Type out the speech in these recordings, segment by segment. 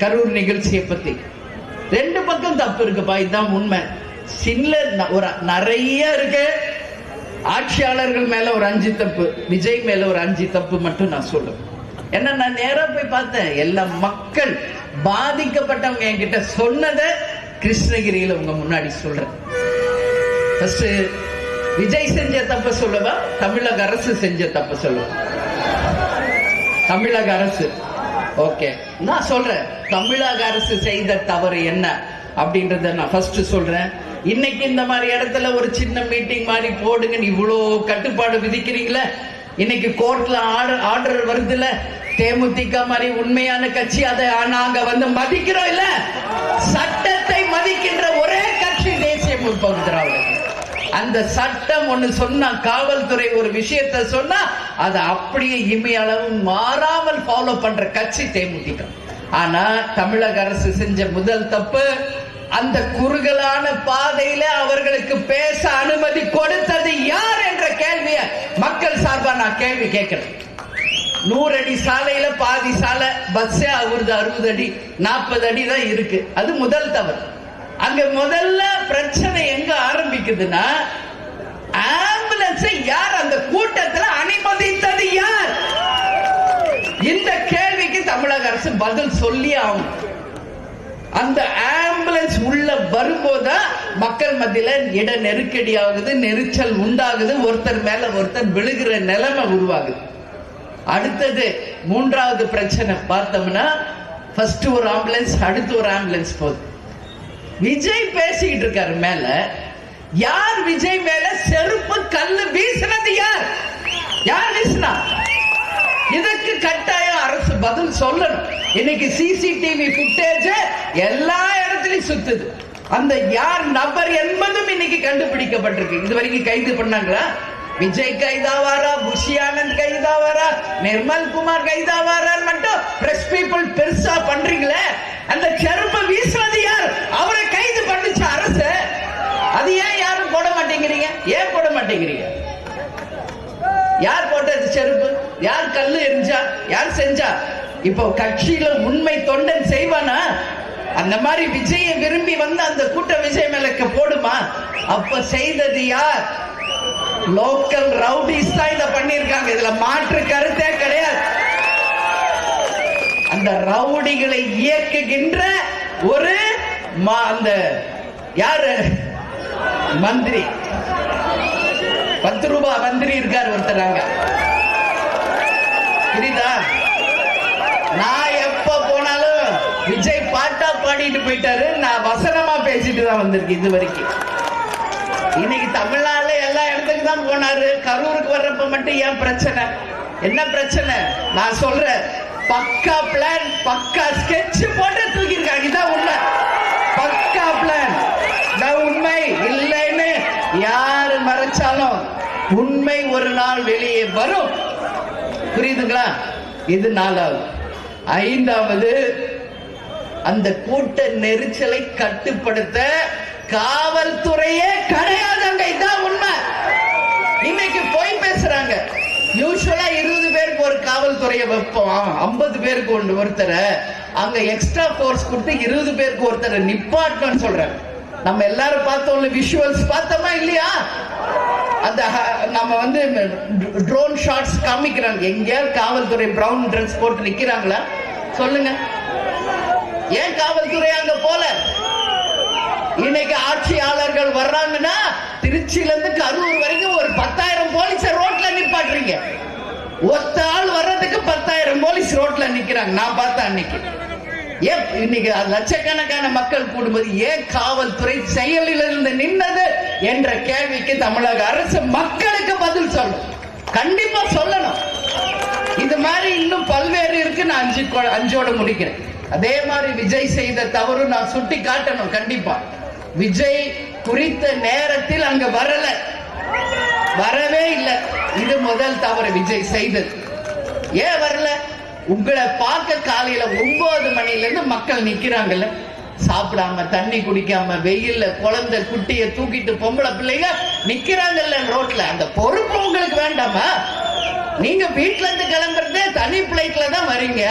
கரூர் நிகழ்ச்சியை பத்தி. ரெண்டு பக்கம் தப்பு இருக்குப்பா, இதுதான் உண்மை. ஒரு நிறைய இருக்கு. ஆட்சியாளர்கள் மேல ஒரு 5 தப்பு, விஜய் மேல ஒரு 5 தப்பு மட்டும் நான் சொல்லுவேன். ஏன்னா நான் நேரா போய் பார்த்தேன், எல்லா மக்கள் பாதிக்கப்பட்டவங்க என்கிட்ட சொன்னதை கிருஷ்ணகிரியில உங்க முன்னாடி சொல்றேன். ஃபர்ஸ்ட் விஜய் செஞ்ச தப்ப சொல்லவா, தமிழக அரசு செஞ்ச தப்ப சொல்லவா? தமிழக அரசு. ஓகே, நான் சொல்றேன் தமிழக அரசு செய்த தவறு என்ன அப்படின்றத நான் ஃபர்ஸ்ட் சொல்றேன். இன்னைக்கு இந்த மாதிரி இடத்துல ஒரு சின்ன மீட்டிங் மாதிரி போடுங்க, இவ்வளோ கட்டுப்பாடு விதிக்கிறீங்களே. இன்னைக்கு கோர்ட்ல ஆர்டர் வருதுல, தேமுதிக மாதிரி உண்மையான கட்சி அதை நாங்க மதிக்கிறோம் இல்ல. சட்டத்தை மதிக்கின்ற ஒரே கட்சி தேசிய முற்போக்கு திராவிட. அந்த சட்டம் ஒண்ணு சொன்னா, காவல்துறை ஒரு விஷயத்தை சொன்னா அதை அப்படியே இமையளவு மாறாமல் ஃபாலோ பண்ற கட்சி தேமுதிக. ஆனா தமிழக அரசு செஞ்ச முதல் தப்பு, அந்த குறுகலான பாதையில அவர்களுக்கு பேச அனுமதி கொடுத்தது யார் என்ற கேள்வியை மக்கள் சார்பா நான் கேள்வி கேட்கிறேன். 100 அடி சாலையில பாதி சாலை பஸ் 60 அடி 40 அடி தான் இருக்கு. அது முதல் தவறு. அங்க முதல்ல பிரச்சனை எங்க ஆரம்பிக்குதுன்னா, ஆம்புலன்ஸை யார் அந்த கூட்டத்தில் அனுமதித்தது யார்? இந்த கேள்விக்கு தமிழக அரசு பதில் சொல்லி ஆகும். அந்த ஆம்புலன்ஸ் உள்ள வரும்போது மக்கள் மத்தியில இட நெருக்கடி ஆகுது, நெரிச்சல் உண்டாகுது, ஒருத்தர் மேல ஒருத்தர் விழுகிற நிலைமை உருவாகுது. அடுத்தது 3வது பிரச்சனை பார்த்தோம்னா, ஃபர்ஸ்ட் ஒரு ஆம்புலன்ஸ், அடுத்து ஒரு ஆம்புலன்ஸ் போகுது. விஜய் பேசிக்கிட்டு இருக்காரு மேல, யார் விஜய் மேல செருப்பு கல்லு வீசினது? யார் யார் வீசினா? இதுக்கு கட்டாயம் அரசு பதில் சொல்லணும். இன்னைக்கு சிசிடிவி ஃபுட்டேஜ் எல்லா இடத்துலயும் சுத்துது. அந்த யார் நபர் என்பதும் இன்னைக்கு கண்டுபிடிக்கப்பட்டிருக்கு. இது வரைக்கும் கைது பண்ணாங்களா? விஜய் கைதாவாரா, புஷி ஆனந்த் கைதாவாரா, நிர்மல் குமார் கைதாவாரா மட்டும் பிரஸ் பீப்புள் பெருசா பண்றீங்களே. அந்த செருப்பை வீசுவது யார்? அவரை கைது பண்ணிச்ச அரசு. அது ஏன் யாரும் போட மாட்டேங்கிறீங்க? ஏன் போட மாட்டேங்கிறீங்க? யார் போட்டது செருப்பு? யார் கல்லு எரிஞ்சா? யார் செஞ்சா? இப்போ கட்சியில உண்மை தொண்டன் செய்வானா? அந்த மாதிரி விஜயை விரும்பி அந்த கூட்ட விஜய் மேலக்க போடுமா? அப்ப செய்தது யார்? லோக்கல் ரவுடிஸ் தான் இத பண்ணிருக்காங்க. இதுல மாற்று கருத்தே கிடையாது. அந்த ரவுடிகளை இயக்குகின்ற ஒரு அந்த யாரு மந்திரி, 10 ரூபாய் மந்திரி இருக்காரு ஒருத்தராங்க. புரியுதா? நான் எப்ப போனாலும் விஜய் பாட்டா பாடிட்டு போயிட்டாரு, நான் வசனமா பேசிட்டு தான் வந்திருக்கேன் இது வரைக்கும். இன்னைக்கு தமிழ்நாடுல எல்லா இடத்துக்கு தான் போனாரு. கரூருக்கு வர்றப்ப மட்டும் ஏன் பிரச்சனை? என்ன பிரச்சனை? நான் சொல்றேன், பக்கா பிளான், பக்கா ஸ்கெட்ச் போட்டு தூக்கிருக்காங்க. இதான் உண்மை. பக்கா பிளான் உண்மை. இல்லைன்னு யாரு மறைச்சாலும் உண்மை ஒரு நாள் வெளியே வரும். புரியுதுங்களா? இது 4வது. 5வது, அந்த கூட்ட நெரிச்சலை கட்டுப்படுத்த காவல்துறையே கிடையாதுங்க. இதான் உண்மை. இன்னைக்கு போய் பேசுறாங்க. யூசுவலா 20 பேருக்கு ஒரு காவல்துறையை வைப்போம், 50 பேருக்கு ஒருத்தரை அங்க எக்ஸ்ட்ரா போர்ஸ் கொடுத்து 20 பேருக்கு ஒருத்தரை நிப்பாட்டணும்னு சொல்றாங்க. நம்ம எல்லாரும் பார்த்தோம்ல, விஷுவல்ஸ் பார்த்தோமா இல்லையா? அந்த நம்ம ட்ரோன் ஷாட்ஸ் காமிக்கிறாங்க. எங்கேயாவது காவல்துறை பிரவுன் ட்ரெஸ் போட்டு நிக்கிறாங்களா? சொல்லுங்க. ஏன் காவல்துறை அங்க போல? இன்னைக்கு ஆட்சியாளர்கள் வர்றாங்கன்னா, திருச்சியில இருந்து கரூர் வரைக்கும் ஒரு 10,000 போலீஸ் ரோட்ல நிப்பாட்டுறீங்க. ஒத்த ஆள் வர்றதுக்கு 10,000 போலீஸ் ரோட்ல நிக்கிறாங்க. நான் பார்த்தேன் அன்னைக்கு. ஏன் இன்னைக்கு லட்சக்கணக்கான மக்கள் கூடும்போது ஏன் காவல்துறை செயலில் இருந்து நின்னது என்ற கேள்விக்கு தமிழக அரசு மக்களுக்கு பதில் சொல்லணும். கண்டிப்பா சொல்லணும். இது மாதிரி இன்னும் பல்வேறு இருக்கு. நான் 5ஓட முடிக்கிறேன். அதே மாதிரி விஜய் செய்த தவறு நான் சுட்டி காட்டணும். கண்டிப்பா விஜய் குறித்த நேரத்தில் அங்க வரவே இல்லை. இது முதல் தவறு விஜய் செய்தது. ஏன் வரல? உங்களை பார்க்க காலையில 9 மணில இருந்து மக்கள் நிக்கிறாங்கல்ல, சாப்பிடாம தண்ணி குடிக்காம வெயில்ல குழந்தை குட்டிய தூக்கிட்டு பொம்பளை பிள்ளைங்க நிக்கிறாங்கல்ல ரோட்ல. அந்த பொறுப்பு உங்களுக்கு வேண்டாமா? நீங்க வீட்டுல இருந்து கிளம்புறதே தனி பிளைட்ல தான் வரீங்க.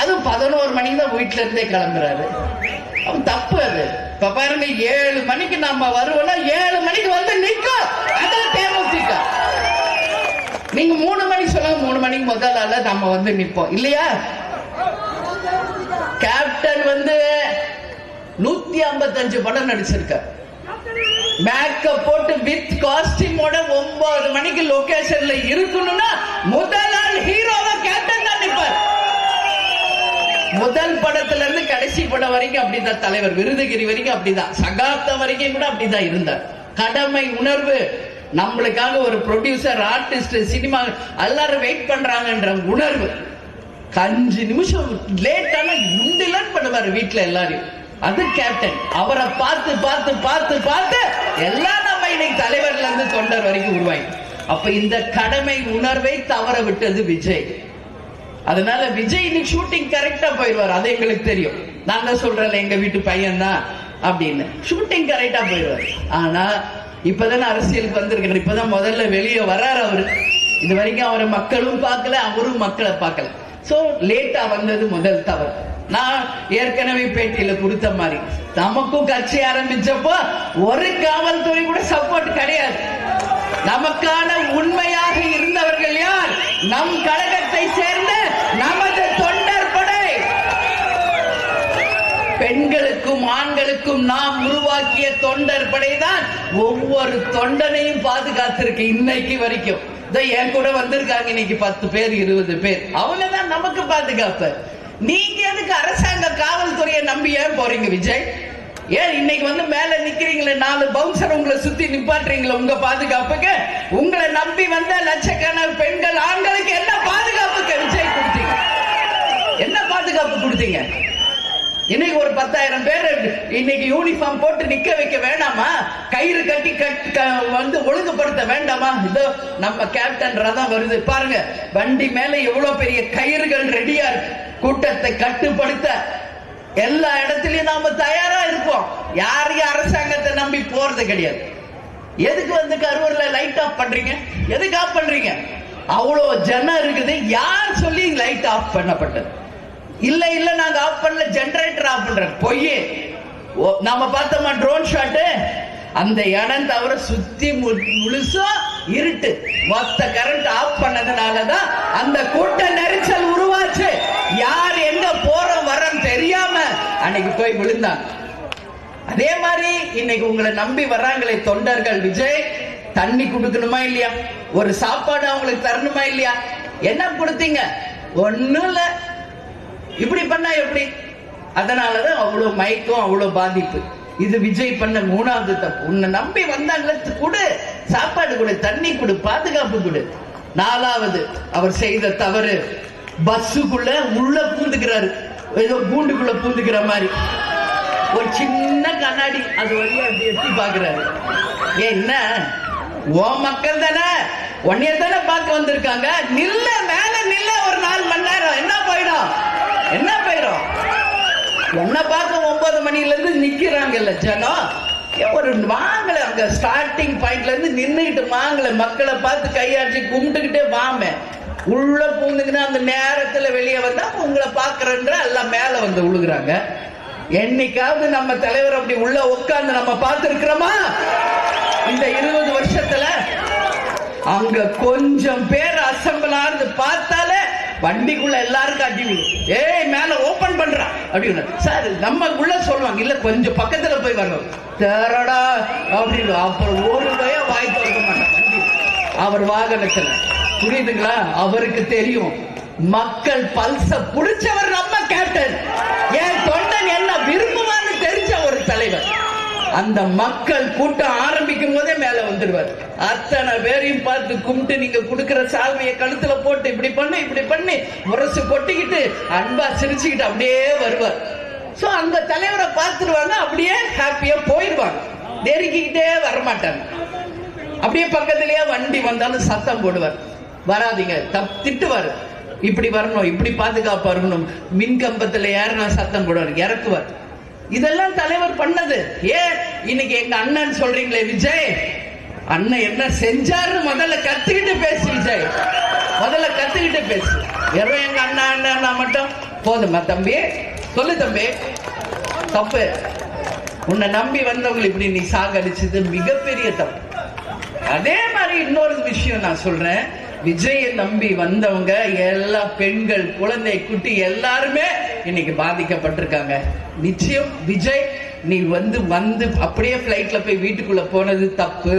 அதுவும் 11 மணிக்கு தான் வீட்டுல இருந்தே கிளம்புறாரு. அவன் தப்பு அது. இப்ப பாருங்க 7 மணிக்கு நம்ம வருவோம்னா 7 மணிக்கு வந்து நிற்கும். அதான் தேமுதிக. நீங்க 3 மணிக்கு சொல்லுங்க, 3 மணிக்கு முதல் ஆள நம்ம வந்து நிற்போம் இல்லையா? கேப்டன் வந்து 155 படம் நடிச்சிருக்கார். மேக்கப் போட்டு வித் காஸ்டியூமோட 9 மணிக்கு லொகேஷன்ல இருக்கணும்னா முதல் ஆள் ஹீரோவா கேப்டன் தான் நிற்பார். முதல் படத்துல இருந்து கடைசி படம் வரைக்கும் அப்படிதான் தலைவர். விருதுகிரி வரைக்கும் அப்படிதான், சகாப்தம் வரைக்கும் கூட அப்படிதான் இருந்தார். கடமை உணர்வு. நம்மளுக்காக ஒரு ப்ரொடியூசர், ஆர்டிஸ்ட், சினிமா எல்லாரும் வெயிட் பண்றாங்கன்ற உணர்வு. 5 நிமிஷம் லேட் ஆனா முண்டிலன் பண்ணுவாரு வீட்டுல எல்லாரையும். அது கேப்டன். அவரை பார்த்து பார்த்து பார்த்து பார்த்து எல்லாம் நம்ம இன்னைக்கு தலைவர்ல இருந்து தொண்டர் வரைக்கும் உருவாயி. அப்ப இந்த கடமை உணர்வை தவற விட்டது விஜய். அதனால விஜய் இன்னைக்கு ஷூட்டிங் கரெக்டா போயிடுவார். அது எங்களுக்கு தெரியும். நான் தான் சொல்றேன், எங்க வீட்டு பையன் தான் அப்படின்னு. ஷூட்டிங் கரெக்டா போயிடுவார். ஆனா இப்பதானே அரசியலுக்கு வந்திருக்கிறார். இப்பதான் முதல்ல வெளியே வர்றாரு அவரு. இது வரைக்கும் அவரை மக்களும் பார்க்கல, அவரும் மக்களை பார்க்கல. சோ லேட்டா வந்தது முதல் தவறு. நான் ஏற்கனவே பேட்டியில கொடுத்த மாதிரி, நமக்கும் கட்சி ஆரம்பிச்சப்போ ஒரு காவல்துறை கூட சப்போர்ட் கிடையாது. நமக்கான உண்மையாக இருந்தவர்கள் யார்? நம் கழகத்தை சேர்ந்த நமது தொண்டர் படை. பெண்களுக்கும் ஆண்களுக்கும் நாம் உருவாக்கிய தொண்டர் படைதான் ஒவ்வொரு தொண்டனையும் பாதுகாத்திருக்கு இன்னைக்கு வரைக்கும். என் கூட வந்திருக்காங்க இன்னைக்கு 10 பேர் 20 பேர். அவங்கதான் நமக்கு பாதுகாப்பு. நீங்க எதுக்கு அரசாங்க காவல்துறையை நம்பி ஏன் போறீங்க விஜய்? ஏன் இன்னைக்கு வந்து மேல நிக்கிறீங்களே, 4 பவுன்சர் உங்களை சுத்தி நிப்பாட்டுறீங்களா உங்க பாதுகாப்புக்கு? உங்களை நம்பி வந்த லட்சக்கணக்கான பெண்கள் ஆண்களுக்கு என்ன பாதுகாப்புக்கு விஜய் கொடுத்தீங்க? என்ன பாதுகாப்பு கொடுத்தீங்க? இன்னைக்கு ஒரு 10,000 பேர் இன்னைக்கு யூனிஃபார்ம் போட்டு நிக்க வைக்க வேண்டாமா? கயிறு கட்டி வந்து ஒழுங்குபடுத்த வேண்டாமா? இதோ நம்ம கேப்டன் ரதம் வருது பாருங்க. வண்டி மேல எவ்வளவு பெரிய கயிறுகள் ரெடியா இருக்கு. கூட்டத்தை கட்டுப்படுத்த எல்லா இடத்திலையும் நாம தயாரா இருப்போம். யாரையும் அரசாங்கத்தை நம்பி போறது கிடையாது. எதுக்கு வந்து கரூர்ல லைட் ஆஃப் பண்றீங்க? எதுக்கு ஆஃப் பண்றீங்க? அவ்வளவு ஜனம் இருக்குது. யார் சொல்லி லைட் ஆஃப் பண்ணப்பட்டது? இல்ல இல்ல நாங்க ஆஃப் பண்ணல, ஜெனரேட்டர் ஆஃப் பண்றோம். பொய்யே. நாம பார்த்தோமா ட்ரோன் ஷாட்? அந்த இடம் தவிர சுத்தி முழுசும் இருட்டு. மொத்த கரண்ட் ஆஃப் பண்ணதுனாலதான் அந்த கூட்ட நெரிசல் உருவாச்சு. யார் எங்க போறோம் வரோம் தெரியாம அன்னைக்கு போய் விழுந்தாங்க. அதே மாதிரி இன்னைக்கு உங்களை நம்பி வர்றாங்களே தொண்டர்கள். விஜய் தண்ணி கொடுக்கணுமா இல்லையா? ஒரு சாப்பாடு அவங்களுக்கு தரணுமா இல்லையா? என்ன கொடுத்தீங்க? ஒண்ணும் இல்ல. இப்படி பண்ணா எப்படி? அதனாலதான் அவ்வளவு மயக்கம், அவ்வளவு பாதிப்பு. இது விஜய் பண்ண 3வது தப்பு. உன்னை நம்பி வந்தாங்களே, கொடு சாப்பாடு, கொடு தண்ணி, கொடு பாதுகாப்பு, கொடு. 4வது அவர் செய்த தவறு, பஸ்ஸுக்குள்ள உள்ள பூந்துக்கிறாரு. ஏதோ கூண்டுக்குள்ள பூந்துக்கிற மாதிரி ஒரு சின்ன கண்ணாடி, அது வழியா எட்டி பாக்குறாரு. என்ன ஓ மக்கள் தானே, ஒன்னைய தானே பார்க்க வந்திருக்காங்க, நில்ல மேல நில்ல ஒரு 4 மணி நேரம். என்ன போயிடும்? என்ன போயிடும்? என்ன பார்க்க 9 மணில இருந்து நிக்கிறாங்கல்ல ஜனம். ஒரு வாங்கல, அங்க ஸ்டார்டிங் பாயிண்ட்ல இருந்து நின்னுகிட்டு வாங்கல, மக்களை பார்த்து கையாற்றி கும்பிட்டுக்கிட்டே வாமே. உள்ள பூந்துக்கினா அந்த நேரத்துல வெளியே வந்தா உங்களை பாக்குறன்ற எல்லாம் மேல வந்து விழுகுறாங்க. என்னைக்காவது நம்ம தலைவர் அப்படி உள்ள உட்கார்ந்து நம்ம பார்த்து இருக்கிறோமா? இந்த 20 வருஷத்துல அங்க கொஞ்சம் பேர் அசம்பிள் ஆனது பார்த்தாலே வண்டிக்குள்ள எல்லாரும் காட்டி விடும். ஏய் மேல ஓபன் பண்றா அப்படின்னு சார் நம்ம உள்ள சொல்லுவாங்க. இல்ல கொஞ்சம் பக்கத்துல போய் வரணும் தேரடா அப்படின்னு. அப்புறம் ஒரு பயம் வாய் திறக்க மாட்டான் வண்டி அவர் வாகனத்துல. புரியுதுங்களா? அவருக்கு தெரியும் மக்கள் பல்ச புடிச்சவர் நம்ம கேப்டன். என் தொண்டன் என்ன விரும்புவான்னு தெரிஞ்ச ஒரு தலைவர். அந்த மக்கள் கூட்டம் ஆரம்பிக்கும் போதே மேல வந்துடுவார். அத்தனை பேரையும் பார்த்து கும்பிட்டு நீங்க கொடுக்கிற சால்வையை கழுத்துல போட்டு இப்படி பண்ணி முரசு கொட்டிக்கிட்டு அன்பா சிரிச்சுக்கிட்டு அப்படியே வருவார். சோ அந்த தலைவரை பார்த்துருவாங்க, அப்படியே ஹாப்பியா போயிடுவாங்க. நெருக்கிக்கிட்டே வரமாட்டாங்க. அப்படியே பக்கத்திலேயே வண்டி வந்தாலும் சத்தம் போடுவார், வராதிங்க, திட்டுவார். இப்படி வரணும், இப்படி பாதுகாப்பா இருக்கணும். மின் கம்பத்துல ஏறினா சத்தம் போடுவார், இறக்குவார். இதெல்லாம் தலைவர் பண்ணது. ஏன் இன்னைக்கு எங்க அண்ணன் சொல்றீங்களே விஜய், அண்ணன் என்ன செஞ்சாரு முதல்ல கத்துக்கிட்டு பேசு விஜய், முதல்ல கத்துக்கிட்டு பேசு. வெறும் எங்க அண்ணா மட்டும் போதுமா தம்பி? சொல்லு தம்பி. தப்பு. உன்னை நம்பி வந்தவங்களை இப்படி நீ சாகடிச்சது மிகப்பெரிய தப்பு. அதே மாதிரி இன்னொரு விஷயம் நான் சொல்றேன். விஜயை நம்பி வந்தவங்க எல்லா பெண்கள், குழந்தை, குட்டி எல்லாருமே இன்னைக்கு பாதிக்கப்பட்டிருக்காங்க. நிச்சயம் விஜய், நீ வந்து அப்படியே பிளைட்ல போய் வீட்டுக்குள்ள போனது தப்பு.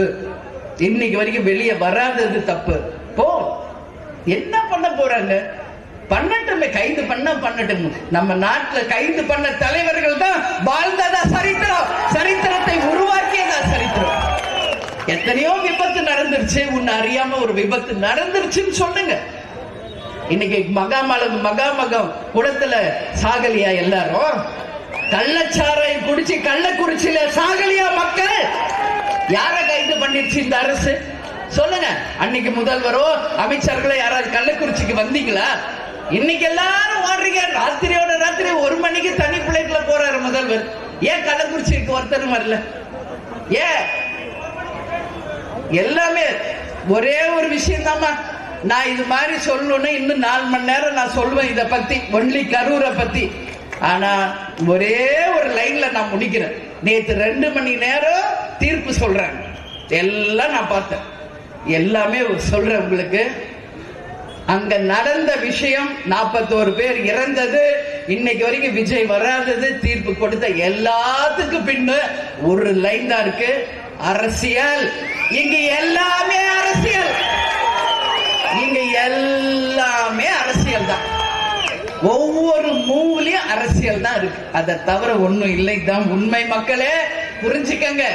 இன்னைக்கு வரைக்கும் வெளியே வராதது தப்பு. போ, என்ன பண்ண போறாங்க? பண்ணட்டுமே, கைது பண்ணட்டும். நம்ம நாட்டில் கைது பண்ண தலைவர்கள் தான் வாழ்ந்ததா சரித்திரம், சரித்திரத்தை உருவாக்கியதா சரித்திரம். எத்தனையோ விபத்து நடந்துருச்சு, உன்னை அறியாம ஒரு விபத்து நடந்துருச்சுன்னு சொல்லுங்க. இன்னைக்கு மகாமகம் குளத்துல சாகலியா எல்லாரும்? கள்ளச்சாரை குடிச்சு கள்ளக்குறிச்சியில சாகலியா மக்கள்? யார கைது பண்ணிருச்சு இந்த அரசு? சொல்லுங்க. அன்னைக்கு முதல்வரோ அமைச்சர்களோ யாராவது கள்ளக்குறிச்சிக்கு வந்தீங்களா? இன்னைக்கு எல்லாரும் ஓடுறீங்க. ராத்திரியோட ராத்திரி 1 மணிக்கு தனி பிளைட்ல போறாரு முதல்வர். ஏன் கள்ளக்குறிச்சிக்கு ஒருத்தரும் வரல? ஏன்? எல்லாமே ஒரே ஒரு விஷயம் தாமா. நான் இது மாதிரி சொல்லணும்னு இன்னும் 4 மணி நேரம் நான் சொல்லுவேன் இதை பத்தி, ஒன்லி கரூரை பத்தி. ஆனா ஒரே ஒரு லைன்ல நான் முடிக்கிறேன். நேற்று 2 மணி நேரம் தீர்ப்பு சொல்றேன். எல்லாம் நான் பார்த்தேன். எல்லாமே சொல்றேன் உங்களுக்கு. அங்க நடந்த விஷயம், 41 பேர் இறந்தது, இன்னைக்கு வரைக்கும் விஜய் வராதது, தீர்ப்பு கொடுத்த எல்லாத்துக்கும் பின்ன ஒரு லைன் தான் இருக்கு. அரசியல். இங்க எல்லாமே அரசியல். இங்க எல்லாமே அரசியல் தான். ஒவ்வொரு மூவிலையும் அரசியல் தான் இருக்கு. அதை தவிர ஒண்ணும் இல்லை. தான் உண்மை. மக்களே புரிஞ்சுக்கங்க.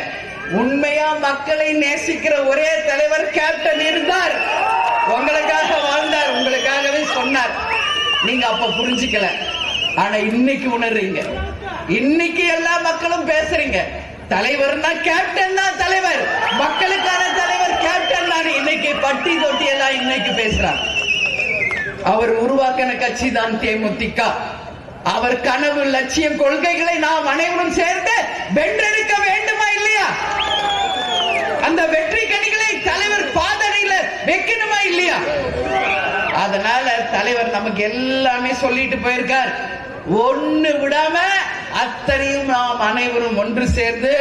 உண்மையா மக்களை நேசிக்கிற ஒரே தலைவர் கேப்டன் இருந்தார். உங்களுக்காக வாழ்ந்தார், உங்களுக்காகவே சொன்னார். நீங்க அப்ப புரிஞ்சுக்கல. ஆனா இன்னைக்கு உணர்றீங்க. இன்னைக்கு எல்லா மக்களும் பேசுறீங்க. தலைவர்னா கேப்டன் தான் தலைவர், மக்களுக்கான தலைவர் கேப்டன் தான். இன்னைக்கு பட்டி தொட்டி எல்லாம் இன்னைக்கு பேசுறாங்க. அவர் உருவாக்கின கட்சி தான் தேமுதிக. அவர் கனவு, லட்சியம், கொள்கைகளை நாம் அனைவரும் சேர்ந்து வென்றெடுக்க வேண்டுமா இல்லையா? அந்த வெற்றி கனிகளை தலைவர் பாதனையில வைக்கணுமா இல்லையா? அதனால தலைவர் நமக்கு எல்லாமே சொல்லிட்டு போயிருக்கார். ஒண்ணு விடாம அத்தனையும் நாம் அனைவரும் ஒன்று சேர்ந்து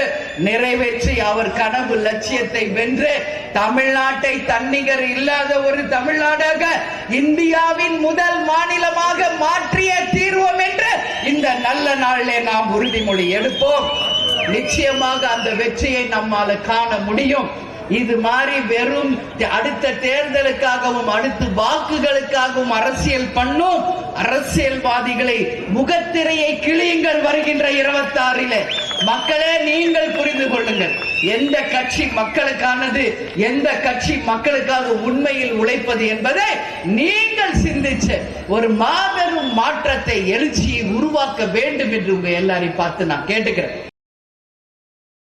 நிறைவேற்றி அவர் கனவு லட்சியத்தை வென்று தமிழ்நாட்டை தன்னிகர் இல்லாத ஒரு தமிழ்நாடாக, இந்தியாவின் முதல் மாநிலமாக மாற்றிய தீர்வோம் என்று இந்த நல்ல நாளிலே நாம் உறுதிமொழி எடுப்போம். நிச்சயமாக அந்த வெற்றியை நம்மால காண முடியும். இது மாதிரி வெறும் அடுத்த தேர்தலுக்காகவும் அடுத்த வாக்குகளுக்காகவும் அரசியல் பண்ணும் அரசியல்வாதிகளை முகத்திரையை கிழியுங்கள். வருகின்ற 26 மக்களே நீங்கள் புரிந்து கொள்ளுங்கள். எந்த கட்சி மக்களுக்கானது, எந்த கட்சி மக்களுக்காக உண்மையில் உழைப்பது என்பதை நீங்கள் சிந்திச்சு ஒரு மாபெரும் மாற்றத்தை, எழுச்சியை உருவாக்க வேண்டும் என்று உங்க எல்லாரையும் பார்த்து நான் கேட்டுக்கிறேன்.